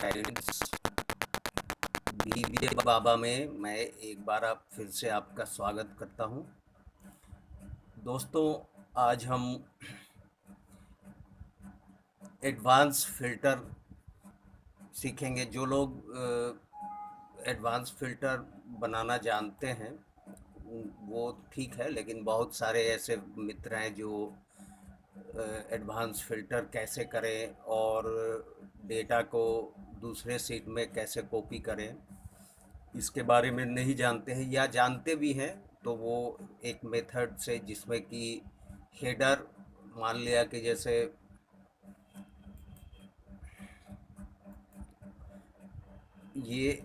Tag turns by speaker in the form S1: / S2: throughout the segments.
S1: Friends, BBA बाबा में मैं एक बार आप फिर से आपका स्वागत करता हूं। दोस्तों, आज हम एडवांस फिल्टर सीखेंगे। जो लोग एडवांस फिल्टर बनाना जानते हैं वो ठीक है, लेकिन बहुत सारे ऐसे मित्र हैं जो एडवांस फिल्टर कैसे करें और डेटा को दूसरे सीट में कैसे कॉपी करें इसके बारे में नहीं जानते हैं, या जानते भी हैं तो वो एक मेथड से, जिसमें कि हेडर, मान लिया कि जैसे ये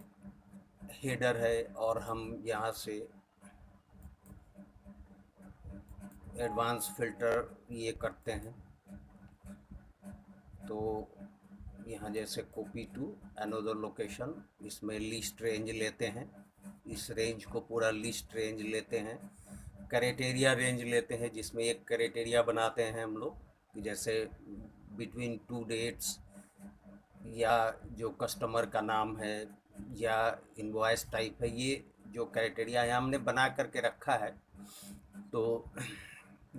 S1: हेडर है और हम यहाँ से एडवांस फिल्टर ये करते हैं, तो यहाँ जैसे कॉपी टू अनदर लोकेशन, इसमें लिस्ट रेंज लेते हैं। इस रेंज को पूरा लिस्ट रेंज लेते हैं। क्राइटेरिया रेंज लेते हैं, जिसमें एक क्राइटेरिया बनाते हैं हम लोग कि जैसे बिटवीन टू डेट्स, या जो कस्टमर का नाम है, या इनवॉइस टाइप है। ये जो क्राइटेरिया है हमने बना करके रखा है, तो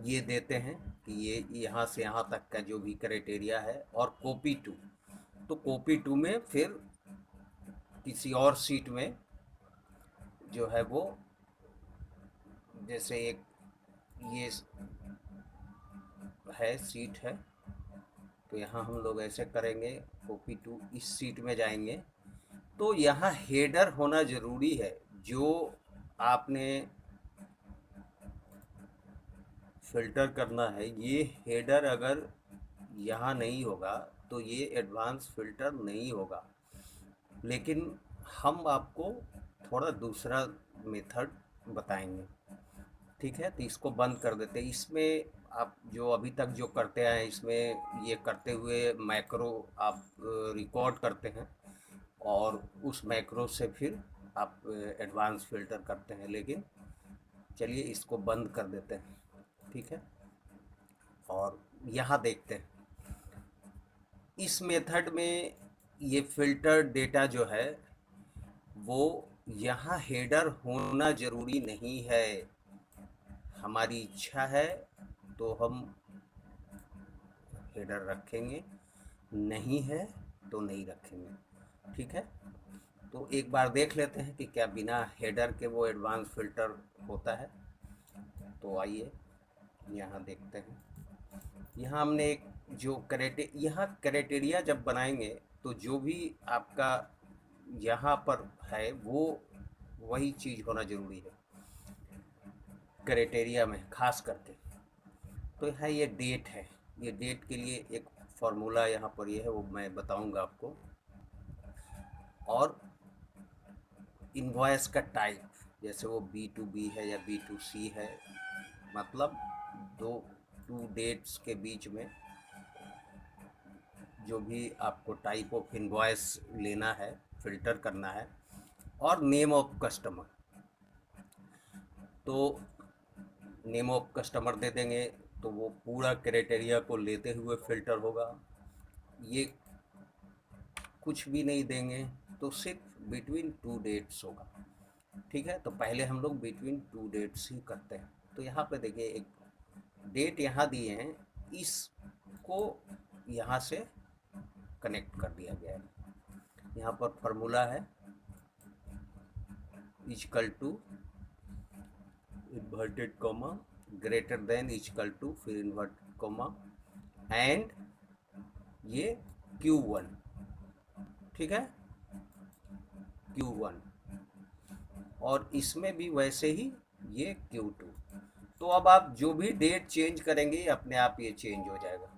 S1: ये देते हैं कि ये यहाँ से यहाँ तक का जो भी क्राइटेरिया है। और कॉपी टू, तो कॉपी टू में फिर किसी और सीट में जो है वो, जैसे एक ये है सीट है, तो यहाँ हम लोग ऐसे करेंगे, कॉपी टू इस सीट में जाएंगे। तो यहाँ हेडर होना ज़रूरी है। जो आपने फ़िल्टर करना है, ये हेडर अगर यहाँ नहीं होगा तो ये एडवांस फ़िल्टर नहीं होगा। लेकिन हम आपको थोड़ा दूसरा मेथड बताएंगे, ठीक है। तो इसको बंद कर देते हैं। इसमें आप जो अभी तक जो करते आए हैं, इसमें ये करते हुए मैक्रो आप रिकॉर्ड करते हैं, और उस मैक्रो से फिर आप एडवांस फिल्टर करते हैं। लेकिन चलिए इसको बंद कर देते हैं, ठीक है। और यहाँ देखते हैं, इस मेथड में ये फिल्टर डेटा जो है वो यहाँ हेडर होना ज़रूरी नहीं है। हमारी इच्छा है तो हम हेडर रखेंगे, नहीं है तो नहीं रखेंगे, ठीक है। तो एक बार देख लेते हैं कि क्या बिना हेडर के वो एडवांस फिल्टर होता है। तो आइए यहाँ देखते हैं। यहाँ हमने एक जो यहाँ क्राइटेरिया जब बनाएंगे, तो जो भी आपका यहाँ पर है वो वही चीज़ होना ज़रूरी है क्राइटेरिया में, खास करके। तो है ये डेट है। ये डेट के लिए एक फार्मूला यहाँ पर ये है, वो मैं बताऊंगा आपको। और इनवॉइस का टाइप, जैसे वो B2B है या B2C है, मतलब दो टू डेट्स के बीच में जो भी आपको टाइप ऑफ इनवॉइस लेना है, फिल्टर करना है। और नेम ऑफ कस्टमर, तो नेम ऑफ कस्टमर दे देंगे तो वो पूरा क्राइटेरिया को लेते हुए फिल्टर होगा। ये कुछ भी नहीं देंगे तो सिर्फ बिटवीन टू डेट्स होगा, ठीक है। तो पहले हम लोग बिटवीन टू डेट्स ही करते हैं। तो यहाँ पे देखिए एक डेट यहाँ दिए हैं, इसको यहाँ से कनेक्ट कर दिया गया है। यहाँ पर फार्मूला है equal to inverted comma, greater than equal to, फिर इन्वर्टेड कॉमा, एंड ये Q1, ठीक है, Q1। और इसमें भी वैसे ही ये Q2। तो अब आप जो भी डेट चेंज करेंगे अपने आप ये चेंज हो जाएगा।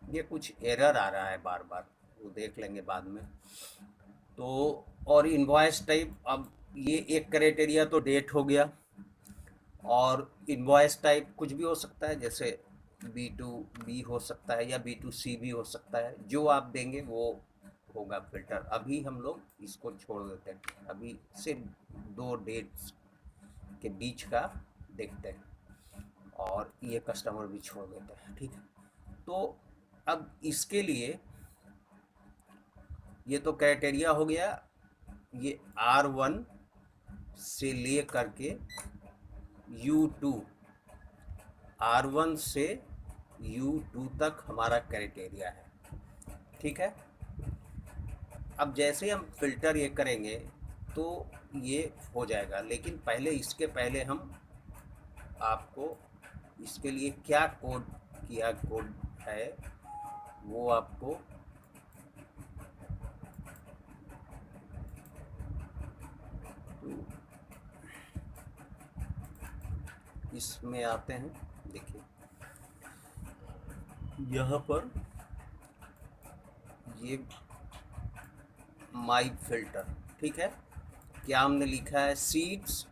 S1: ये कुछ एरर आ रहा है बार बार, वो देख लेंगे बाद में। तो और इनवॉइस टाइप, अब ये एक क्राइटेरिया तो डेट हो गया, और इनवॉइस टाइप कुछ भी हो सकता है, जैसे B2B हो सकता है या B2C भी हो सकता है। जो आप देंगे वो होगा फिल्टर। अभी हम लोग इसको छोड़ देते हैं, अभी सिर्फ दो डेट्स के बीच का देखते हैं, और ये कस्टमर भी छोड़ देते हैं, ठीक है। तो अब इसके लिए ये तो क्राइटेरिया हो गया। ये R1 से ले करके U2, R1 से U2 तक हमारा क्राइटेरिया है। ठीक है। अब जैसे हम फिल्टर ये करेंगे तो ये हो जाएगा, लेकिन पहले इसके पहले हम आपको इसके लिए क्या कोड है वो आपको इसमें आते हैं। देखिए यहाँ पर ये माई फिल्टर, ठीक है। क्या हमने लिखा है? Sheets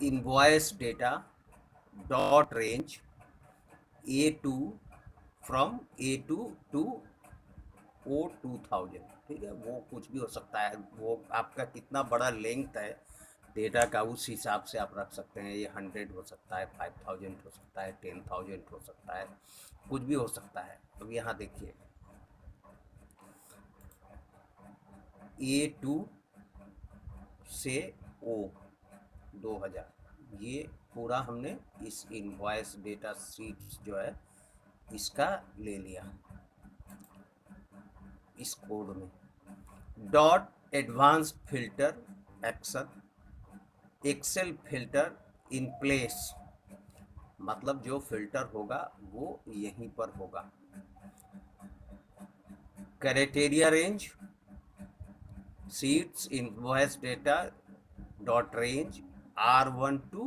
S1: invoice data dot range A2 फ्रॉम A2 टू O2000। ठीक है, वो कुछ भी हो सकता है, वो आपका कितना बड़ा लेंथ है डेटा का उस हिसाब से आप रख सकते हैं। ये 100 हो सकता है, 5000 हो सकता है, 10,000 हो सकता है, कुछ भी हो सकता है। अब यहाँ देखिए A2 से O2000, ये पूरा हमने इस इनवॉइस डेटा शीट जो है इसका ले लिया इस कोड में। Dot advanced filter action Excel filter in place, मतलब जो फिल्टर होगा वो यहीं पर होगा। Criteria range sheets invoice data dot range R1 to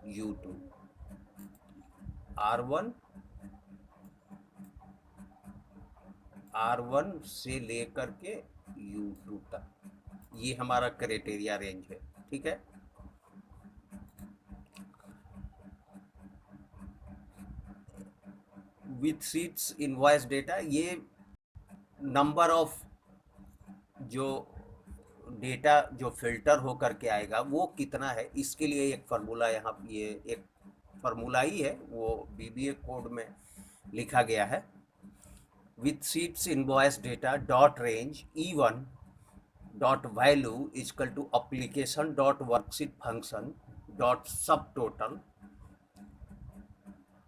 S1: U2, R1 से लेकर के U2 तक, ये हमारा क्राइटेरिया रेंज है। ठीक है। विथ सीट्स इनवॉइस डेटा, ये नंबर ऑफ जो डेटा जो फिल्टर हो करके आएगा वो कितना है, इसके लिए एक फार्मूला यहाँ, ये एक फार्मूला ही है, वो BBA कोड में लिखा गया है। With sheets invoice data dot range E1 dot value equal to application dot worksheet function dot subtotal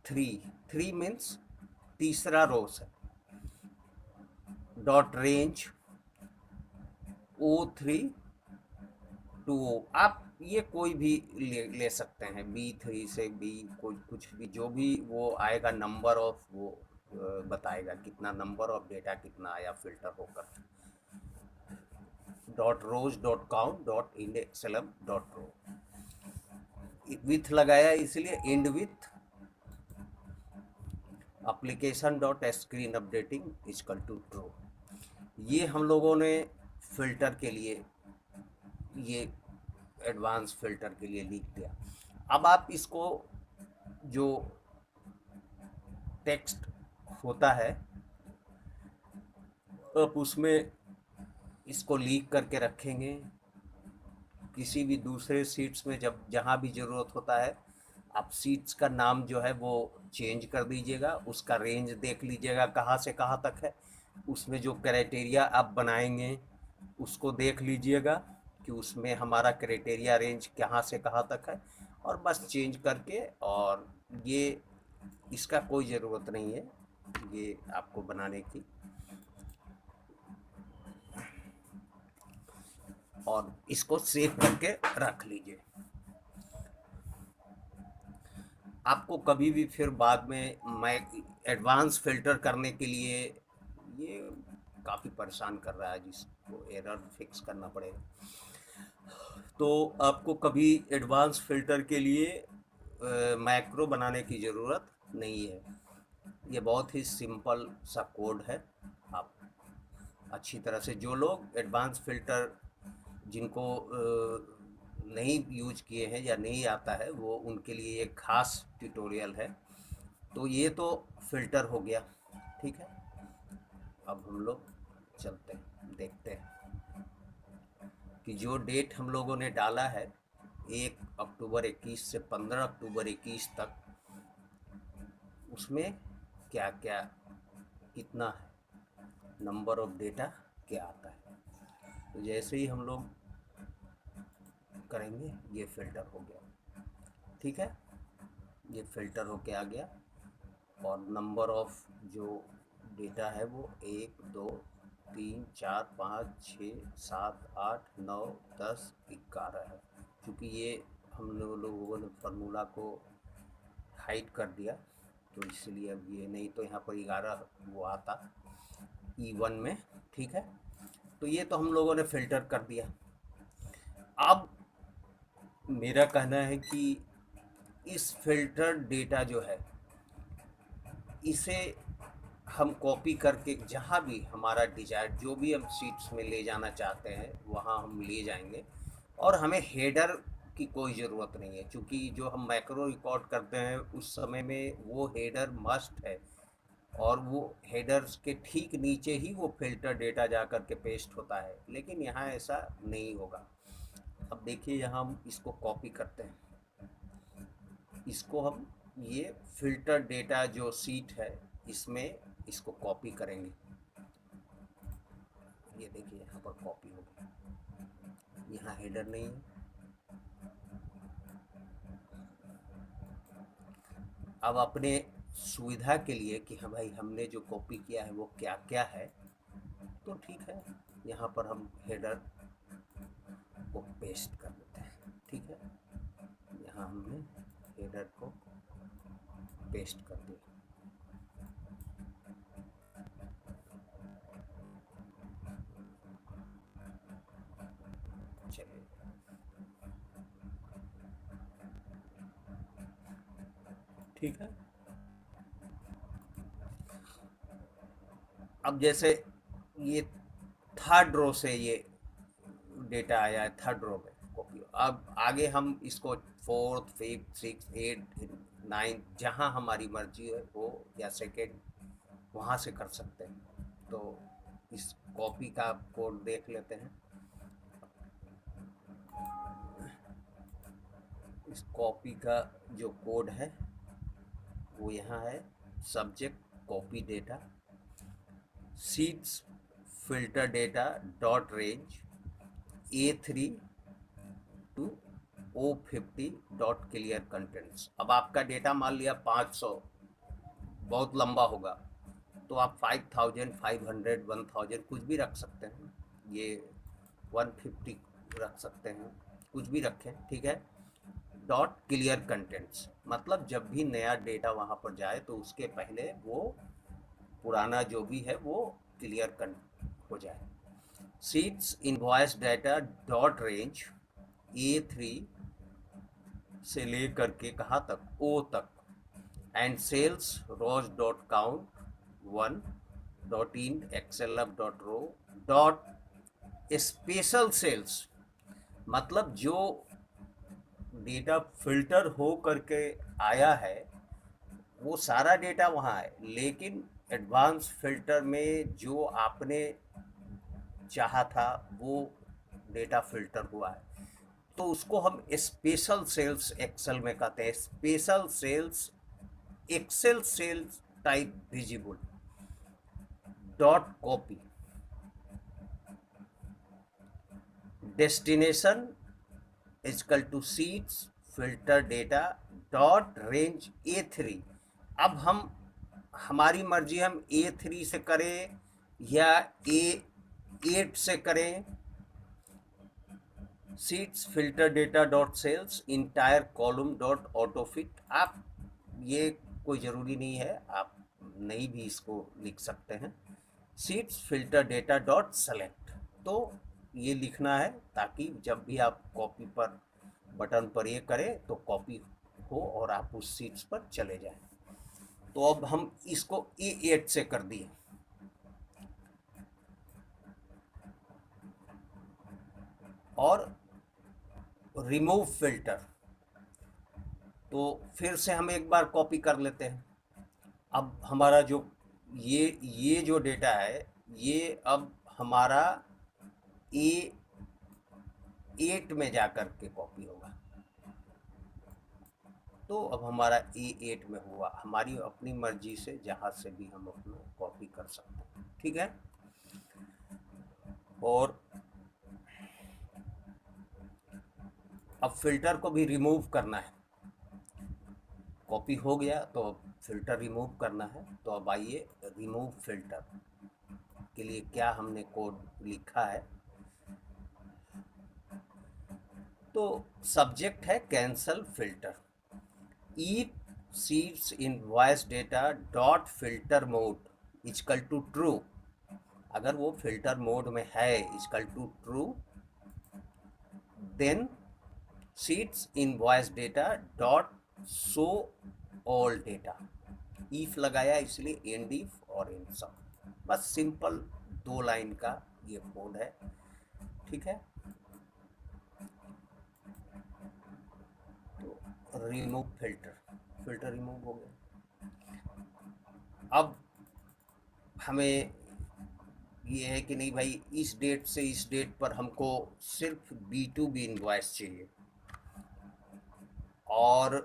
S1: 3 means तीसरा रोस है, dot range O3 to O। आप ये कोई भी ले सकते हैं, B3 से B, कोई कुछ भी, जो भी वो आएगा नंबर ऑफ, वो बताएगा कितना नंबर ऑफ डेटा कितना आया फिल्टर होकर। Dot rows dot count dot इंडेक्सलम डॉट रो, विथ लगाया इसलिए and with application dot screen updating is equal to true. ये हम लोगों ने फिल्टर के लिए, ये एडवांस फिल्टर के लिए लिख दिया। अब आप इसको जो टेक्स्ट होता है आप उसमें इसको लीक करके रखेंगे। किसी भी दूसरे सीट्स में जब जहाँ भी ज़रूरत होता है, आप सीट्स का नाम जो है वो चेंज कर दीजिएगा, उसका रेंज देख लीजिएगा कहाँ से कहाँ तक है, उसमें जो क्राइटेरिया आप बनाएंगे उसको देख लीजिएगा कि उसमें हमारा क्राइटेरिया रेंज कहाँ से कहाँ तक है, और बस चेंज करके। और ये इसका कोई ज़रूरत नहीं है ये आपको बनाने की, और इसको सेव करके रख लीजिए। आपको कभी भी फिर बाद में मैं एडवांस फिल्टर करने के लिए, ये काफ़ी परेशान कर रहा है जिसको एरर फिक्स करना पड़ेगा, तो आपको कभी एडवांस फिल्टर के लिए मैक्रो बनाने की ज़रूरत नहीं है। ये बहुत ही सिंपल सा कोड है। आप अच्छी तरह से, जो लोग एडवांस फिल्टर जिनको नहीं यूज किए हैं या नहीं आता है, वो उनके लिए एक खास ट्यूटोरियल है। तो ये तो फिल्टर हो गया। ठीक है, अब हम लोग चलते हैं, देखते हैं कि जो डेट हम लोगों ने डाला है 1 अक्टूबर 21 से 15 अक्टूबर 21 तक, उसमें क्या क्या कितना है नंबर ऑफ डेटा क्या आता है। तो जैसे ही हम लोग करेंगे ये फ़िल्टर हो गया, ठीक है, ये फ़िल्टर होके आ गया। और नंबर ऑफ जो डेटा है वो 1 2 3 4 5 6 7 8 9 10 11 है। क्योंकि ये हम लोगों ने फार्मूला को हाइड कर दिया तो इसलिए अब ये, नहीं तो यहाँ पर 11 वो आता E1 में, ठीक है। तो ये तो हम लोगों ने फ़िल्टर कर दिया। अब मेरा कहना है कि इस फ़िल्टर डेटा जो है इसे हम कॉपी करके जहाँ भी हमारा डिजायर, जो भी हम शीट्स में ले जाना चाहते हैं वहाँ हम ले जाएंगे। और हमें हेडर की कोई ज़रूरत नहीं है, क्योंकि जो हम मैक्रो रिकॉर्ड करते हैं उस समय में वो हेडर मस्ट है, और वो हेडर्स के ठीक नीचे ही वो फिल्टर डेटा जा कर के पेस्ट होता है। लेकिन यहाँ ऐसा नहीं होगा। अब देखिए यहाँ हम इसको कॉपी करते हैं, इसको हम ये फिल्टर डेटा जो सीट है इसमें इसको कॉपी करेंगे। ये देखिए यहाँ पर कॉपी हो गया, यहाँ हेडर नहीं है। अब अपने सुविधा के लिए कि हाँ भाई हमने जो कॉपी किया है वो क्या क्या है, तो ठीक है, यहाँ पर हम हेडर को पेस्ट कर देते हैं, ठीक है। यहाँ हमने हेडर को पेस्ट कर दिया। चलिए, ठीक है। अब जैसे ये थर्ड रो से ये डेटा आया है, थर्ड रो में कॉपी। अब आगे हम इसको fourth fifth six eight ninth जहाँ हमारी मर्जी है वो, या सेकेंड, वहाँ से कर सकते हैं। तो इस कॉपी का कोड देख लेते हैं। इस कॉपी का जो कोड है वो यहाँ है, subject copy data, sheets filter data dot range A3 to O50 dot clear contents. अब आपका डेटा मान लिया 500, बहुत लंबा होगा, तो आप 5000 500 1000 कुछ भी रख सकते हैं, ये 150 रख सकते हैं, कुछ भी रखें, ठीक है। डॉट क्लियर कंटेंट्स मतलब जब भी नया डेटा वहाँ पर जाए तो उसके पहले वो पुराना जो भी है वो क्लियर कर हो जाए। Sheets invoice data dot range A3 से ले करके कहाँ तक, O तक, and cells rows dot count 1 dot in XLF dot row dot special cells, मतलब जो डेटा फिल्टर हो करके आया है वो सारा डेटा वहाँ है, लेकिन एडवांस फिल्टर में जो आपने चाहा था वो डेटा फिल्टर हुआ है, तो उसको हम स्पेशल सेल्स एक्सेल में कहते हैं। Special cells Excel cells type visible dot copy destination equal to sheets filter data dot range A3। अब हम हमारी मर्जी, हम A3 से करें या A8 से करें। Sheets filter data dot cells entire column dot autofit, आप ये कोई ज़रूरी नहीं है, आप नहीं भी इसको लिख सकते हैं। Seats filter data dot select, तो ये लिखना है ताकि जब भी आप कॉपी पर बटन पर ये करें तो कॉपी हो और आप उस सीट्स पर चले जाएं। तो अब हम इसको E8 से कर दिए। और रिमूव फिल्टर, तो फिर से हम एक बार कॉपी कर लेते हैं। अब हमारा जो ये जो डेटा है ये अब हमारा A8 में जाकर के कॉपी होगा। तो अब हमारा A8 में हुआ, हमारी अपनी मर्जी से जहाँ से भी हम अपना कॉपी कर सकते हैं, ठीक है। और अब फिल्टर को भी रिमूव करना है। कॉपी हो गया तो अब फिल्टर रिमूव करना है। तो अब आइए रिमूव फिल्टर के लिए क्या हमने कोड लिखा है। तो सब्जेक्ट है cancel filter, each sheets invoice data dot filter mode equal to true. अगर वो फिल्टर मोड में है equal to true, then sheets invoice data dot show all data. If लगाया इसलिए एंड ईफ और end sub, बस simple 2 line का ये कोड है। ठीक है, तो रिमूव फिल्टर रिमूव हो गया। अब हमें ये है कि नहीं भाई, इस डेट से इस डेट पर हमको सिर्फ B2B इनवॉइस चाहिए, और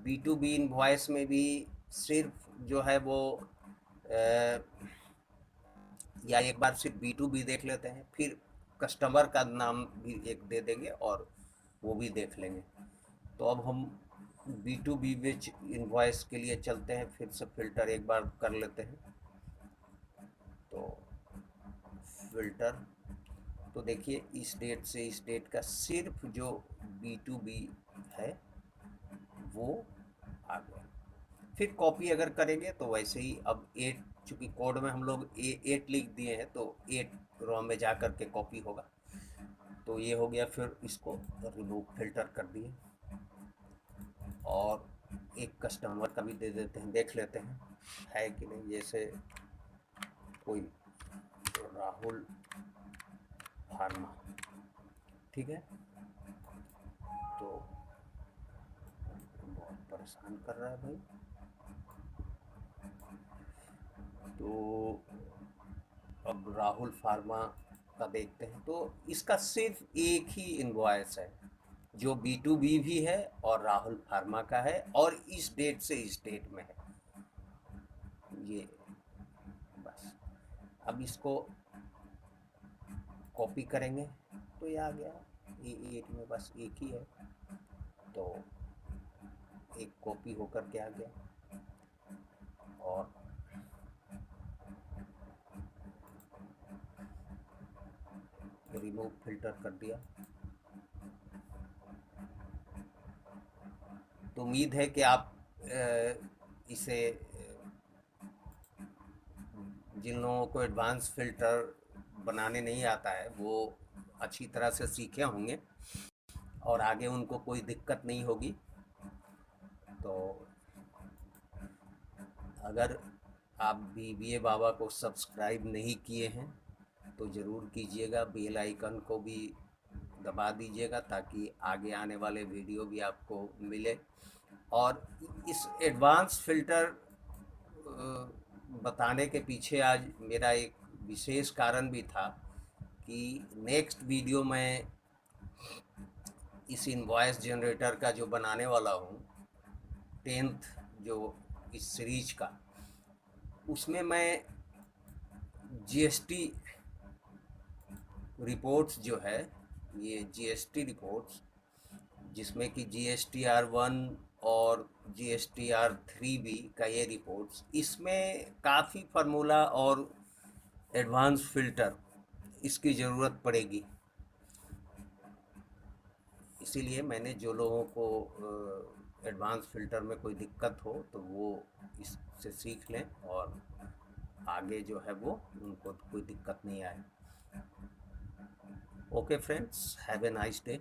S1: B2B इनवॉइस में भी सिर्फ जो है वो या एक बार सिर्फ B2B देख लेते हैं, फिर कस्टमर का नाम भी एक दे देंगे और वो भी देख लेंगे। तो अब हम B2B विच इनवॉइस के लिए चलते हैं, फिर से फिल्टर एक बार कर लेते हैं। तो फिल्टर, तो देखिए इस डेट से इस डेट का सिर्फ जो B2B है वो आ गया। फिर कॉपी अगर करेंगे तो वैसे ही, अब 8 चूँकि कोड में हम लोग 8 लिख दिए हैं तो 8 रो में जा कर के कॉपी होगा। तो ये हो गया, फिर इसको रिमूव फिल्टर कर दिए। और एक कस्टमर का भी दे देते हैं, देख लेते हैं है कि नहीं। जैसे कोई राहुल फार्मा, ठीक है, तो बहुत परेशान कर रहा है भाई। तो अब राहुल फार्मा का देखते हैं, तो इसका सिर्फ एक ही इनवॉइस है जो B2B भी है और राहुल फार्मा का है, और इस डेट से इस डेट में है ये, बस। अब इसको कॉपी करेंगे तो ये आ गया, E8 में बस एक ही है, तो एक कॉपी होकर के आ गया। और रिमूव फिल्टर कर दिया। तो उम्मीद है कि आप इसे, जिन लोगों को एडवांस फिल्टर बनाने नहीं आता है वो अच्छी तरह से सीखे होंगे और आगे उनको कोई दिक्कत नहीं होगी। तो अगर आप BBA बाबा को सब्सक्राइब नहीं किए हैं तो ज़रूर कीजिएगा, बेल आइकन को भी दबा दीजिएगा ताकि आगे आने वाले वीडियो भी आपको मिले। और इस एडवांस फिल्टर बताने के पीछे आज मेरा एक विशेष कारण भी था कि नेक्स्ट वीडियो में इस इनवॉइस जनरेटर का जो बनाने वाला हूँ, 10th जो इस सीरीज का, उसमें मैं GST रिपोर्ट्स जो है, ये GST रिपोर्ट्स जिसमें कि GSTR1 और GSTR3 भी का ये रिपोर्ट्स, इसमें काफ़ी फार्मूला और एडवांस फिल्टर इसकी ज़रूरत पड़ेगी। इसीलिए मैंने जो लोगों को एडवांस फिल्टर में कोई दिक्कत हो तो वो इससे सीख लें और आगे जो है वो उनको कोई दिक्कत नहीं आए। Okay friends, have a nice day.